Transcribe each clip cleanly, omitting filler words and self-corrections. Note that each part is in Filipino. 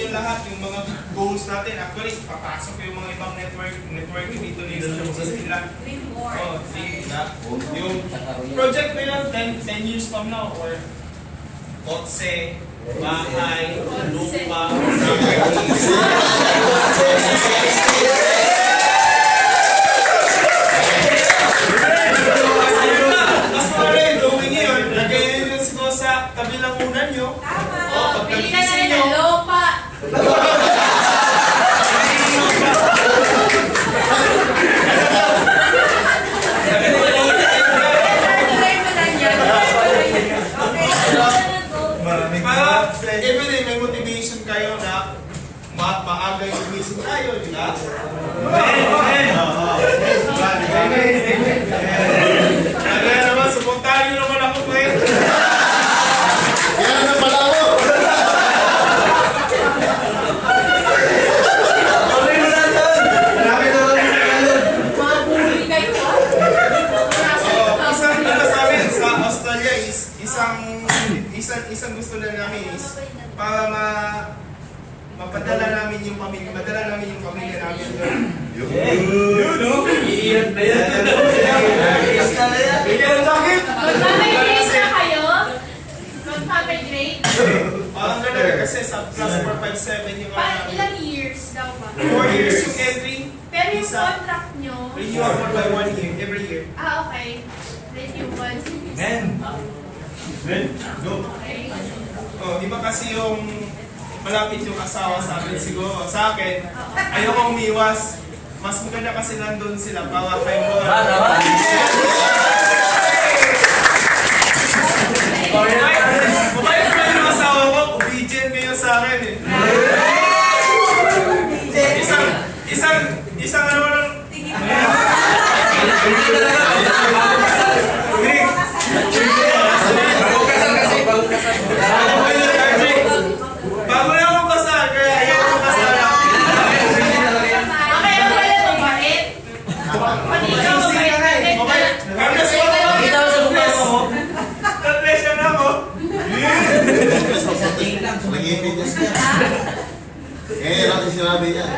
nyo lahat yung mga goals natin. Actually, papasok yung mga ibang networking dito sa sila. Oh, see, yung project mo yun, 10 years from now, or kotse, bahay, lupa, mas maraming gawin yun, lagay yun sa kabilang unan nyo. O, pagkagising nyo, everyday may motivation kayo na maaga yung gising tayo, di ba? Kaya naman, supuntahan nyo naman ako ngayon. Kaya na pala ako! Sa Australia is isang gusto na namin is para mapadala namin yung pamilya, madala namin yung pamilya namin doon. Yun, no? Iiyak na yan. Bigyan ng bakit? Magpapay-grade na kayo? Magpapay-grade? Parang talaga kasi sa plus 457 yung Ilang years daw ba? 4 years yung entry. Pero yung contract nyo? Renewable by 1 year, every year. Ah, okay. Renewable. Men, go. Okay. Oh, iba kasi yung malapit yung asawa sa akin siguro. Sa akin, ayoko umiwas. Mas maganda kasi nandun sila para kayo mo. Mabait naman yung asawa ko, obedient kayo sa akin eh. Isang ano lang. Bago na akong kasal, kaya ayaw akong kasal. Okay, wala mo ba rin? Pati ikaw, mabait. Nag-pressure na ako. Nag-ipigas ka. Eh, natin sinabi niya.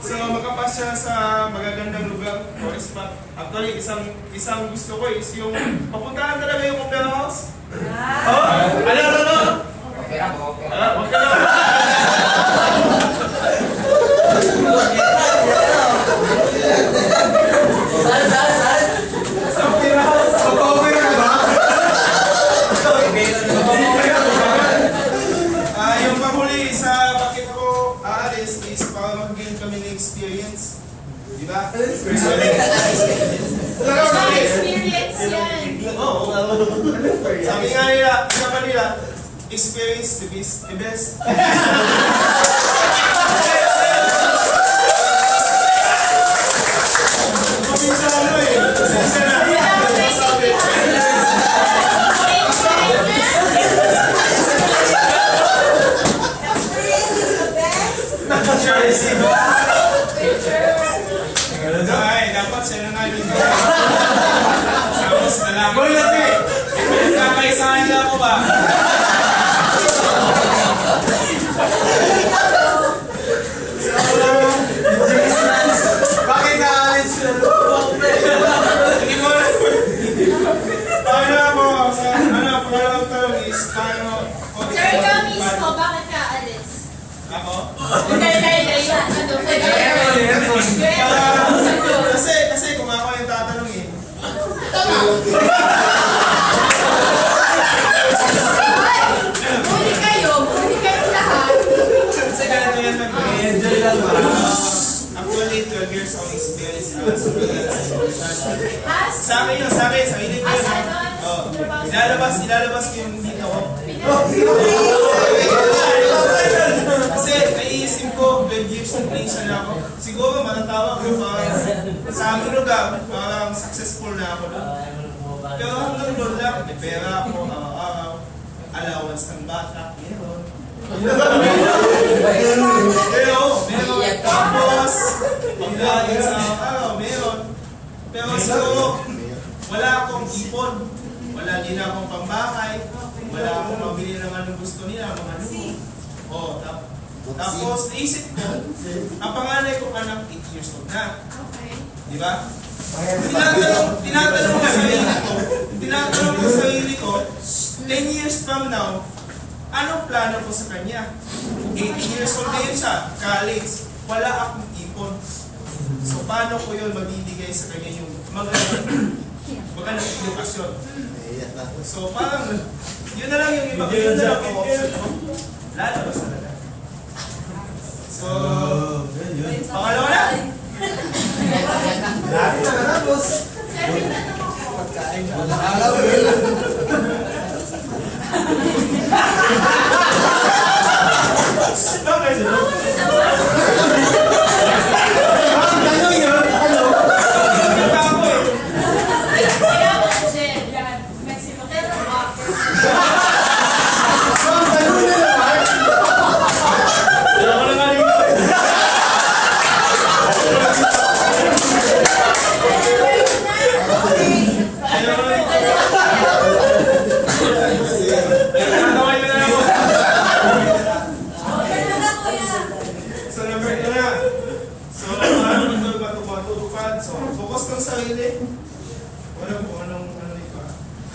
So, makapas siya sa magagandang lugar or spot. Actually, isang gusto ko is yung papuntahan talaga yung opera house. Oh, ano? Wag ka lang. Sa opera house. Yung panghuli sa bakit ako aalis is para mag-gain kami ng experience. Di ba? Experience yan. Sabi nga nila, sa kanila, experience the best. Minsan ano eh, minsan na. Ay, dapat siya na nga dito. Samos na lang. Goy natin! Kakaisahan niya ako ba? Bakit naalis siya? Hindi mo na. Paano ako? Pangalawang tanong is, paano? Sir, ikaw mismo, bakit ka alis? Ako? Kasi kung ako yung tatanungin. Huli kayo lahat. Kasi ganito yan nag-enjoy lang ba? Actually, 12 years of experience ako sa akin, sa init ko yun. Ilalabas ko yung dito ko. Kasi naiisip ko, 12 years na nation na ako. Siguro matatawag ko sa aming lugar, parang successful na ako doon. Pero hanggang doon lang, may pera ako, araw-araw, allowance ng bata, meron. Meron. Tapos, panggaling sa araw, meron. Pero siguro, wala akong ipon. Wala din akong pambahay. Wala akong mabili ng anong gusto nila, mga ano. Tapos naisip ko, ang panganay kong anak 8 years old na. Okay. Di ba? Tinatanong ko sa sarili ko, 10 years from now, anong plano ko sa kanya? 18 years old na yun siya, college, wala akong ipon. So paano ko yun mabibigay sa kanya yung magandang edukasyon? So parang, yun na lang yung iba, yun na lang ang option ko. Lalabas talaga. So, pangalawa na. Siyempre, tanong ako. Okay, so, Kaya ako, Jen. Mexico. Pero, so number 2 na. So, paano ito matutupad? So, focus ng sarili. Wala kung anong ito.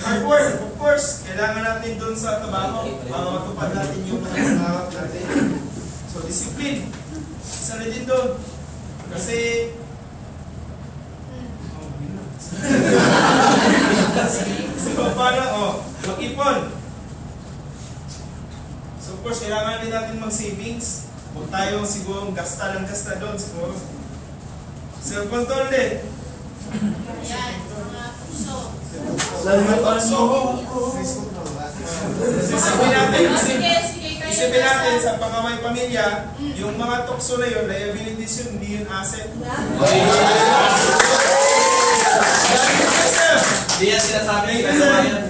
Hard work, of course. Kailangan natin dun sa trabaho para matupad natin yung mga pangarap natin. So, discipline. Isa na din dun. Kasi, so, paano? Mag-ipon. So, of course, kailangan din natin mag-savings. Huwag tayong siguro gasta ng gasta doon. Siguro. Self-control din. yan, mga puso. Isipin natin, Sige, kayo. isipin natin sa pangamay pamilya, yung mga tukso na yun, liabilities yun, hindi yun asset. Hindi yan sinasabi ng kasabayan.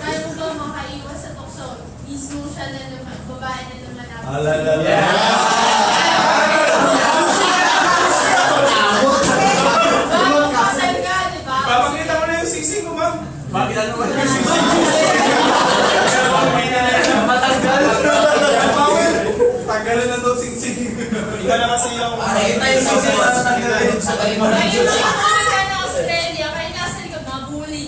Kaya mo ba makaiwas sa tukso? Mismo siya na naman, babae na naman ako. Alalala. Bago kasal ka, di ba? Papakita mo na yung sisig mo, ma'am. Bakit ano ba? Matanggal. Tanggalin na daw sisig. Hindi ka na kasi yung... Nakita yung sisig na natanggalin. Kayo mga mga na Australia, kayo nasa likod, mga bully.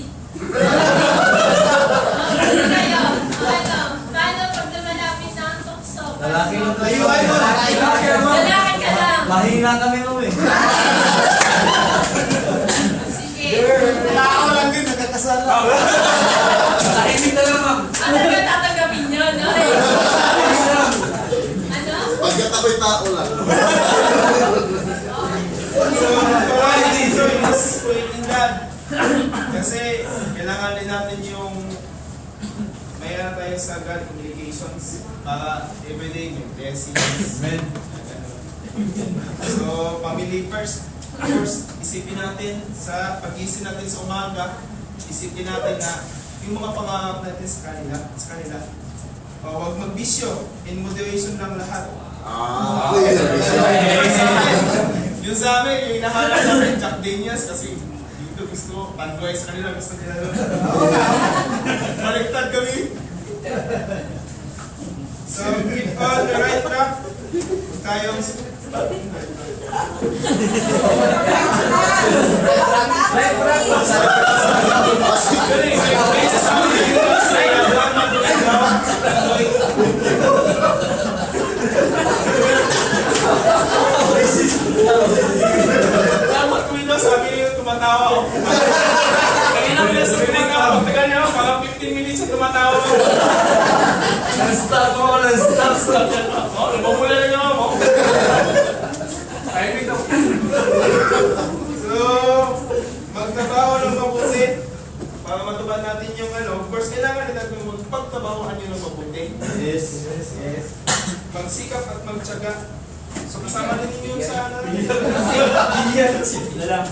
Mabuli kayo. Ano? Paano pag lumalapit na ang tukso? Lalaki lang tayo. Lalaki ka lang. Mahina kami mo eh. Sige. Tao lang din, nagkakasal. Tahimik na lang ma'am. Ano ka tatanggapin yun? No? Ano? Pagkat ako'y tao lang. So, quality, so you must put in that. Kasi, kailangan din natin yung mayroon tayo sa God communications para everyday may blessings. Amen. So, family first. Of course, isipin natin sa pag-isip natin sa umaga, isipin natin na yung mga pangarap natin sa kanila. Huwag magbisyo, in moderation lang lahat. Yung sa amin, yung inahanap namin, Jack Daniels, kasi dito gusto, panduay sa kanila, gusto nila doon. Baliktad kami. So, keep on the right track. Huwag tayong... Dapat ko ito, sabi niyo tumatawa ako. Kanina ko yung sabi niyo, pagtagal niyo, parang 15 minutes na tumatawa ako. Nag-stop ako, nag-stop. Nagpapula na niyo ako. Timing ako. So, magtrabaho ng mabuti para matubad natin yung ano. Of course, kailangan natin magpagtrabahoan nyo ng mabuti. Yes. Magsikap at magtyaga. So, kasama din ninyo sa ano. Iyan. Na lang.